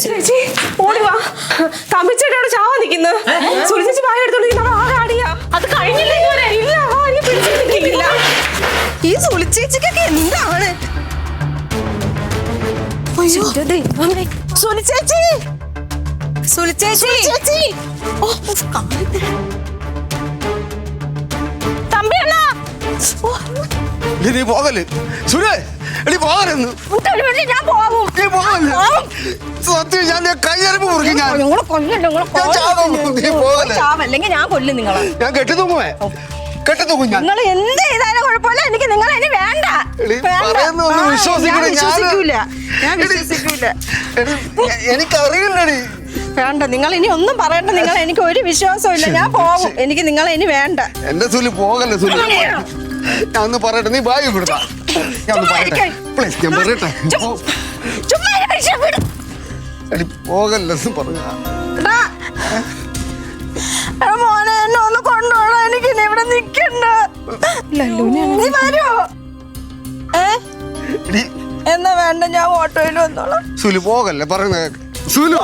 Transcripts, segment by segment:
ചേച്ചി ഓടി വാ. തമ്മിച്ചേട്ടോട് ചാവാൻ നിൽക്കുന്നു. സുനി ചേച്ചി പായ എടുത്തോണ്ട് ആടിയാ. അത് കഴിഞ്ഞില്ല ഇതുവരെ. ഇല്ല ആരെയും പിടിച്ചിട്ടില്ല. ഈ സുലി ചേച്ചിക്കൊക്കെ എന്താണ്? സുലി ചേച്ചി, സുലി ചേച്ചി, തമ്പിയണ്ണ നീ പോകല് സുരേ, എടി പോകലെന്ന്. ഞാൻ പോകും. സത്യം ഞാൻ കയ്യറപ്പ് മുറിക്കും. അല്ലെങ്കിൽ ഞാൻ കൊല്ലും നിങ്ങളെ. ഞാൻ കെട്ടിത്തൂങ്ങുമേ, കെട്ടിത്തൂങ്ങും ഞാൻ. നിങ്ങൾ എന്ത് ചെയ്താലും കുഴപ്പമില്ല, എനിക്ക് നിങ്ങളെ ഇനി വേണ്ട. എനിക്കറിയില്ലടി. വേണ്ട, നിങ്ങൾ ഇനി ഒന്നും പറയണ്ട. നിങ്ങൾ എനിക്ക് ഒരു വിശ്വാസവും ഇല്ല. ഞാൻ പോകും. എനിക്ക് നിങ്ങളെ ഇനി വേണ്ട. എന്റെ സുലി പോകല്ലേ സുലി. ഞാൻ ഒന്ന് പറയട്ടെ, നീ ബാഗ് കൊടുത്താ. ഞാൻ ഒന്ന് പറയട്ടെ പ്ലീസ്, ഞാൻ പറയട്ടെ. എടി പോകല്ലെന്ന് പറഞ്ഞ മോനെ, എന്നെ ഒന്ന് കൊണ്ടുപോകണം. എനിക്ക് ഇവിടെ നിക്കണ്ട. നീ വരുമോ? എന്നാ വേണ്ട, ഞാൻ ഓട്ടോയിൽ വന്നോളാം. സുലി പോകല്ലേ പറയുന്നത്. സുലു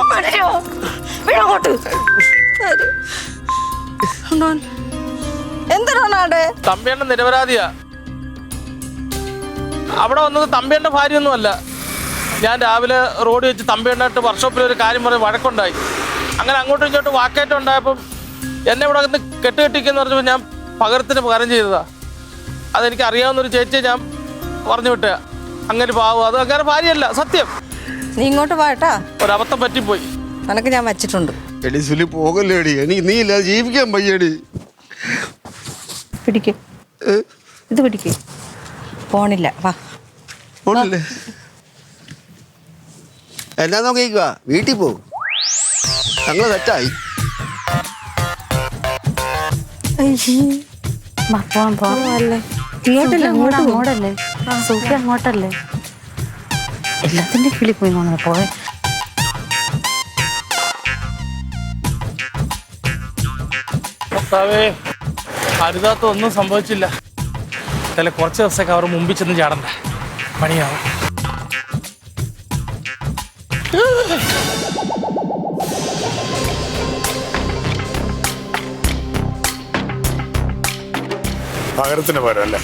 എന്തിനാണ് തമ്പിയണ്ണ നിരപരാധിയാ. അവിടെ വന്നത് തമ്പിയണ്ണ ഭാര്യയൊന്നുമല്ല. ഞാൻ രാവിലെ റോഡ് വെച്ച് തമ്പിയണ്ണായിട്ട് വർക്ക്ഷോപ്പിൽ ഒരു കാര്യം പറഞ്ഞ് വഴക്കുണ്ടായി. അങ്ങനെ അങ്ങോട്ടും ഇങ്ങോട്ടും വാക്കേറ്റം ഉണ്ടായപ്പം എന്നെ ഇവിടെ നിന്ന് കെട്ടുകെട്ടിക്കെന്ന് പറഞ്ഞപ്പോൾ ഞാൻ പകരത്തിന് പകരം ചെയ്തതാ. അതെനിക്ക് അറിയാവുന്നൊരു ചേച്ചിയെ ഞാൻ പറഞ്ഞു വിട്ട. അങ്ങനെ പാവം, അത് അങ്ങനെ ഭാര്യയല്ല, സത്യം. നീ ഇങ്ങോട്ട് പോട്ടാ. ഒരബദ്ധം പറ്റിപ്പോയി. നിനക്ക് ഞാൻ വെച്ചിട്ടുണ്ട്. എടി സുലി പോകല്ലേടി, എനിക്ക് നീ ഇല്ലാതെ ജീവിക്കാൻ വയ്യടി. പിടിക്ക്, ഇത് പിടിക്ക്. പോണില്ല, വാ. പോണില്ലേ? എന്നാ നോക്കിക്കുക, വീട്ടിൽ പോകും. ഞങ്ങൾ തെറ്റായി. ഇങ്ങോട്ടല്ലേ അങ്ങോട്ടല്ലേ സൂപ്പി അങ്ങോട്ടല്ലേ എല്ലാത്തിന്റെ കിളി പോയി നമ്മൾ പോയെ. അരുതാത്ത ഒന്നും സംഭവിച്ചില്ല. ചില കുറച്ച് ദിവസമൊക്കെ അവർ മുമ്പിൽ ചെന്ന് ചാടണ്ട, പണിയാവും. പകരത്തിന് പോരാ അല്ലേ?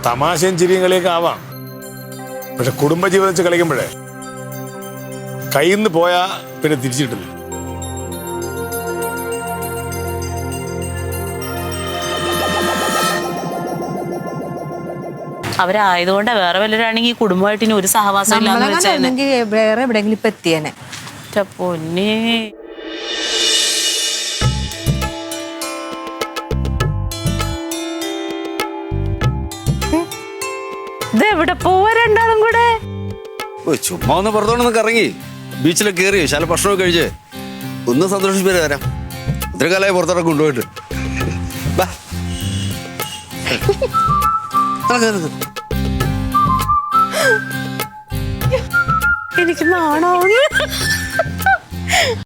തമാശയും ചിരിയും കളിയൊക്കെ ആവാം, പക്ഷെ കുടുംബജീവിതം വെച്ച് കളിക്കുമ്പോഴേ കയ്യിൽ നിന്ന് പോയാ പിന്നെ തിരിച്ചിട്ടില്ല. അവരായതുകൊണ്ട് വേറെ വല്ലവരാണെങ്കിൽ ഈ കുടുംബമായിട്ട് ഇനി ഒരു സഹവാസം ഇല്ലാന്ന് വെച്ചാൽ വേറെ എവിടെയെങ്കിലും ഇപ്പൊ എത്തിയേനെ. പൊന്നേ, ഇതെവിടെ പോവാ രണ്ടാളും കൂടെ? ചുമ്മാ ഒന്ന് പുറത്തോട്ടൊന്ന് ഇറങ്ങി ബീച്ചിലൊക്കെ കയറി ശാല ഭക്ഷണമൊക്കെ കഴിച്ച് ഒന്ന് സന്തോഷിപ്പിച്ച് തരാം. ഇത്ര കാലമായി പുറത്തോട്ടൊക്കെ കൊണ്ടുപോയിട്ട്. എനിക്ക് നാണോ?